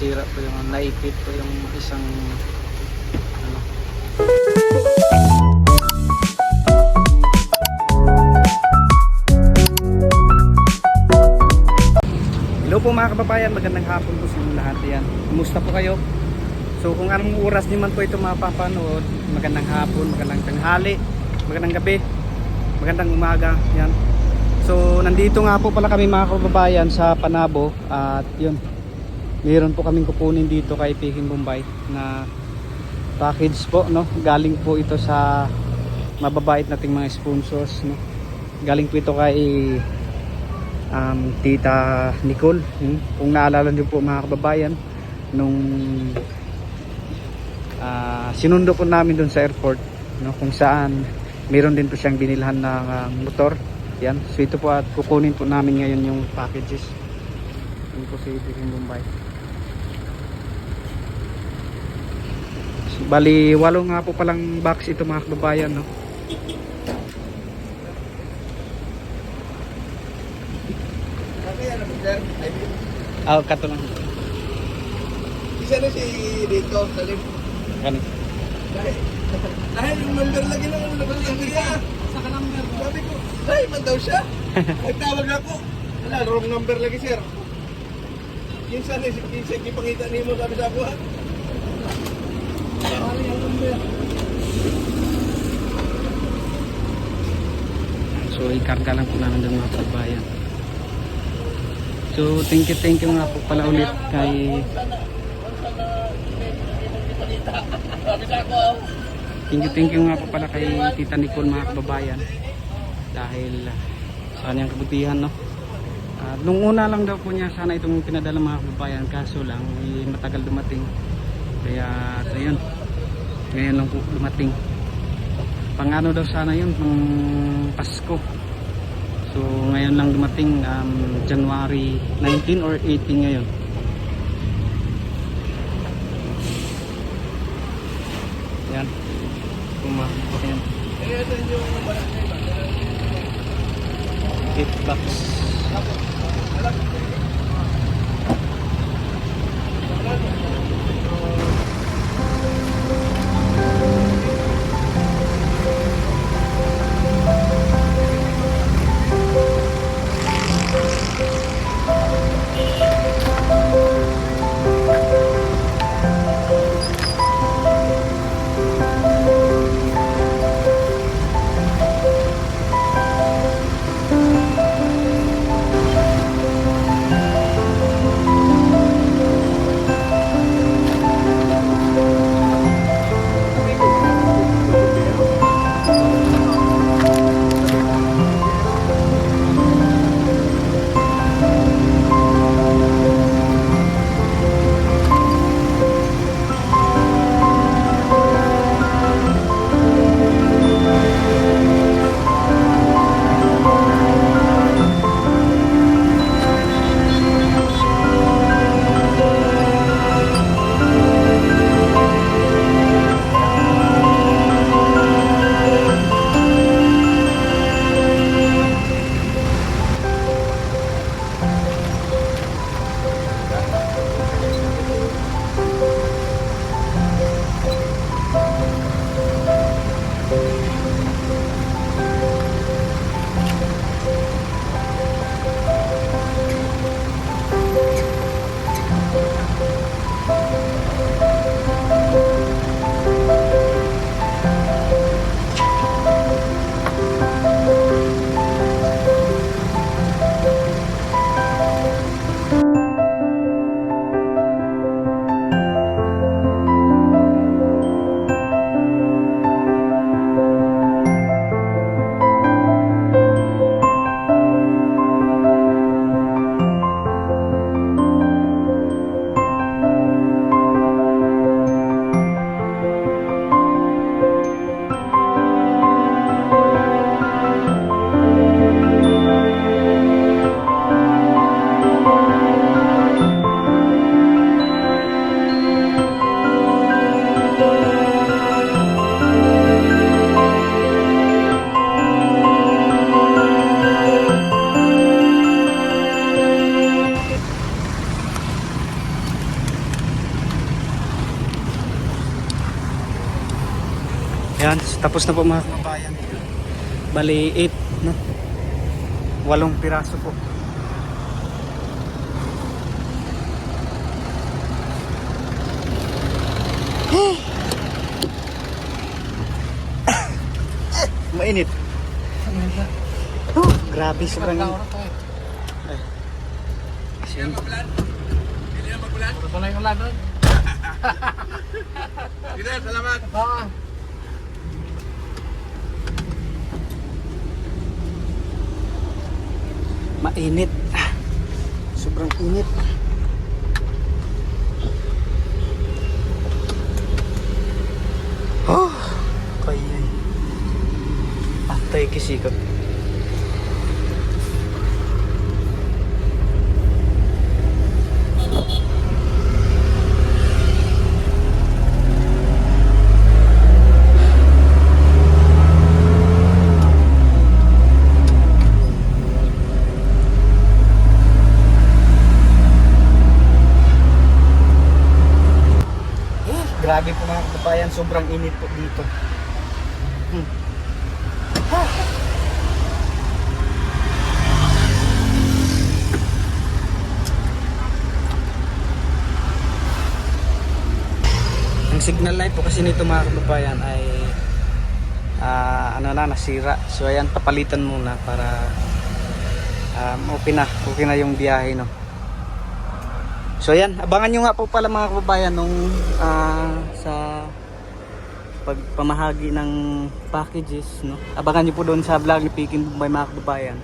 nasira po yung naipit po yung isang ano. Hello po mga kababayan, magandang hapon po sa inyo lahat. Yan. Kumusta po kayo? So kung anong oras niyo man po ito mapapanood, magandang hapon, magandang tanghali, magandang gabi, magandang umaga. Yan. So nandito nga po pala kami mga kababayan sa Panabo at yun, mayroon po kaming kukunin dito kay Peking Bombay na package po, no? Galing po ito sa mababait nating mga sponsors, no? Galing po ito kay Tita Nicole. Kung naalala niyo po mga kababayan, nung sinundo po namin doon sa airport, no, kung saan meron din po siyang binilhan ng motor. Yan, so ito po at kukunin po namin ngayon yung packages. Yun po si Peking Bombay. So, bali 8 nga po palang box ito mga kababayan, no. Kato lang. Isa na si dito, Salim. Ganun. Dahil yung number lagi lang ano naman yung niya. Saka number. Sabi ko, ay man daw siya. Nagtawag ako. Wala, wrong number lagi sir. Kinsa na si Kinsa, ipangita niyo mo sabi sa ako ha. Ano yung number? So ikarga lang po namin ng mga kabayan. So thank you nga po pala ulit kay thank you nga po pala kay Tita Nicole mga kababayan dahil sa kanyang kabutihan, no. Nung una lang daw po niya sana itong pinadala mga kababayan, kaso lang matagal dumating, kaya ayun, ngayon lang po dumating. Pang-ano daw sana yun, pang Pasko. So ngayon lang dumating, January 19 or 18 ngayon. Yan. Kumakot yan. Ito yung barangay ba? 8 bucks. Yan, tapos na po mga kababayan. Bali 8, no? 8 piraso po. Mainit. Grabe, sobrang init. Ay. Siyan. Hindi na magbulan? Wala yung ulan doon. Sige na, salamat. Oo. Mainit. Sobrang init. Oh, kaya. Atay kisikot. Grabe po mga kababayan, sobrang init po dito. Ang signal light po kasi nito mga kababayan ay nasira. So ayan, papalitan muna para okay na yung biyahe, no. So ayan, abangan nyo nga po pala mga kababayan nung sa pagpamahagi ng packages, no. Abangan nyo po doon sa vlog ni Peking Bombay mga kababayan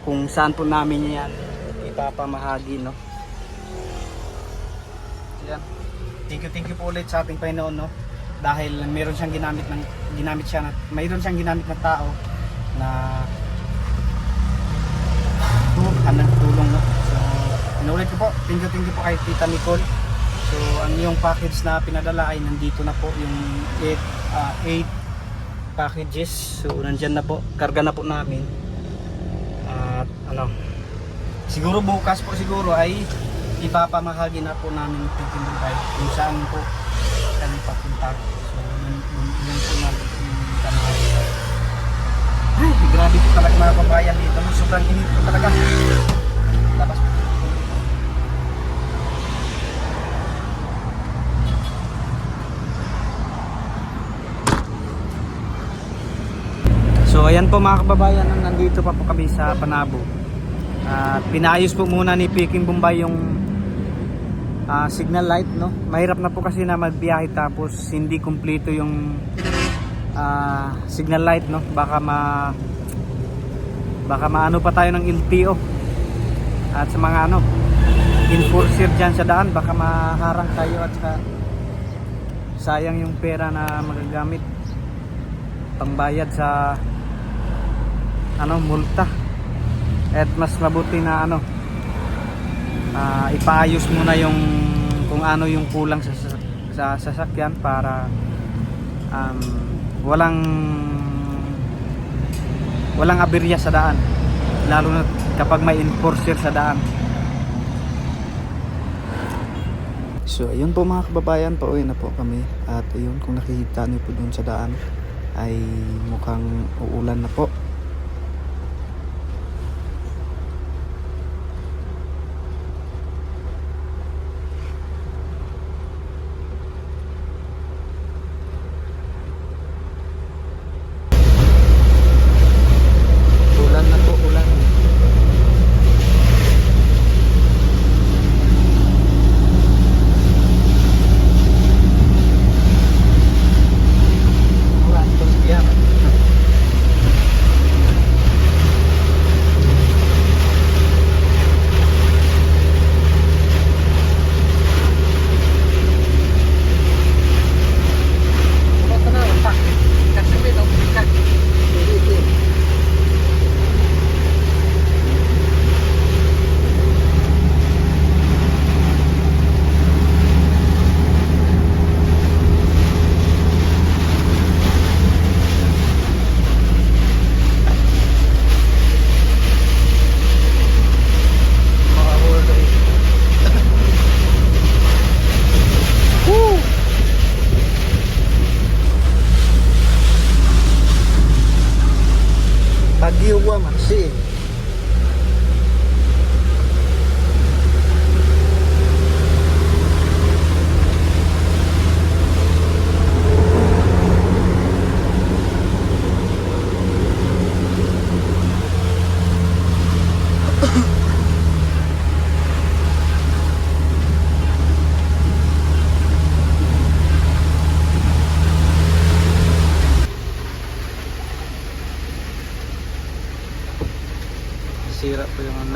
kung saan po namin yan ipapamahagi, no. So ayan, thank you po ulit sa ating Panginoon, no, dahil mayroon siyang ginamit na tao na tulong, no. So inulit ko po, thank you po kay Tita Nicole. So ang yung package na pinadala ay nandito na po, yung 8 packages. So nandyan na po, karga na po namin. At siguro bukas po ay ipapamahagi na po namin yung Bombay kung saan po kami papunta. So yun po namin yung kanal. Ay, grabe po talaga mga kabayan dito, sobrang init po talaga. Labas po. So ayan po mga kababayan, nandito pa po kami sa Panabo. Pinayos po muna ni Peking Bombay yung signal light, no. Mahirap na po kasi na magbiyahe tapos hindi kumpleto yung signal light, no. Baka maano pa tayo ng LTO at sa mga enforcer dyan sa daan, baka maharang tayo at sayang yung pera na magagamit pangbayad sa multa. At mas mabuti na ipaayos muna yung kung ano yung kulang sa sasakyan para walang aberya sa daan, lalo na kapag may enforcer sa daan. So ayun po mga kababayan, pauwi na po kami. At ayun, kung nakikita niyo po dun sa daan ay mukhang uulan na po. Ulan na po, ulan. Ulan, terus biar.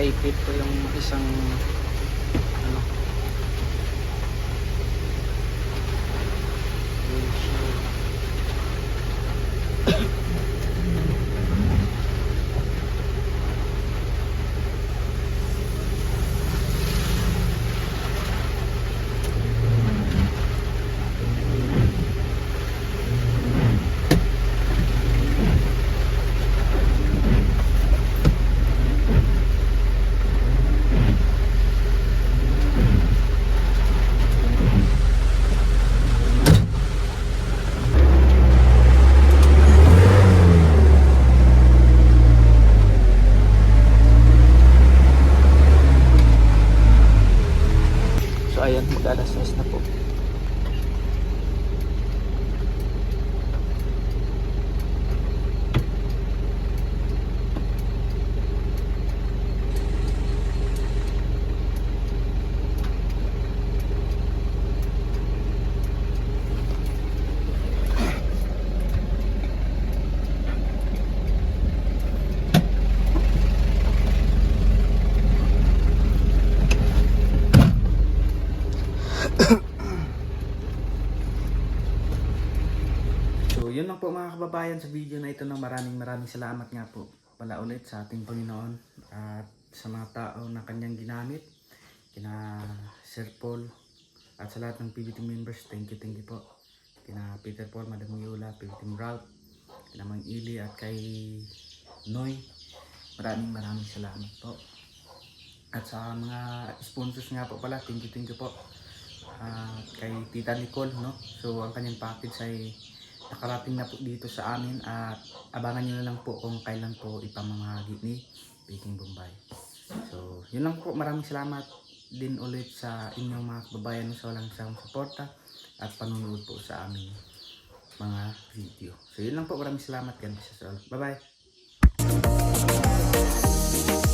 nakaipit po yung isang ano. So ayan, mag-alas 6 na po. So yun lang po mga kababayan sa video na ito, ng maraming salamat nga po pala ulit sa ating Panginoon at sa mga tao na kanyang ginamit, kina Sir Paul at sa lahat ng PBT members. Thank you po. Kina Peter Paul, Madam Yola, PBT Ralph, kina Mang Ili at kay Noy. Maraming salamat po. At sa mga sponsors nga po pala, thank you po. Kay Tita Nicole, no? So ang kanyang package ay nakarating na po dito sa amin at abangan nyo na lang po kung kailan po ipamamahagi ni Baking Bombay. So yun lang po, maraming salamat din ulit sa inyong mga kababayan sa walang sawang suporta at panunood po sa aming mga video. So yun lang po, maraming salamat. God bless us all. Bye bye.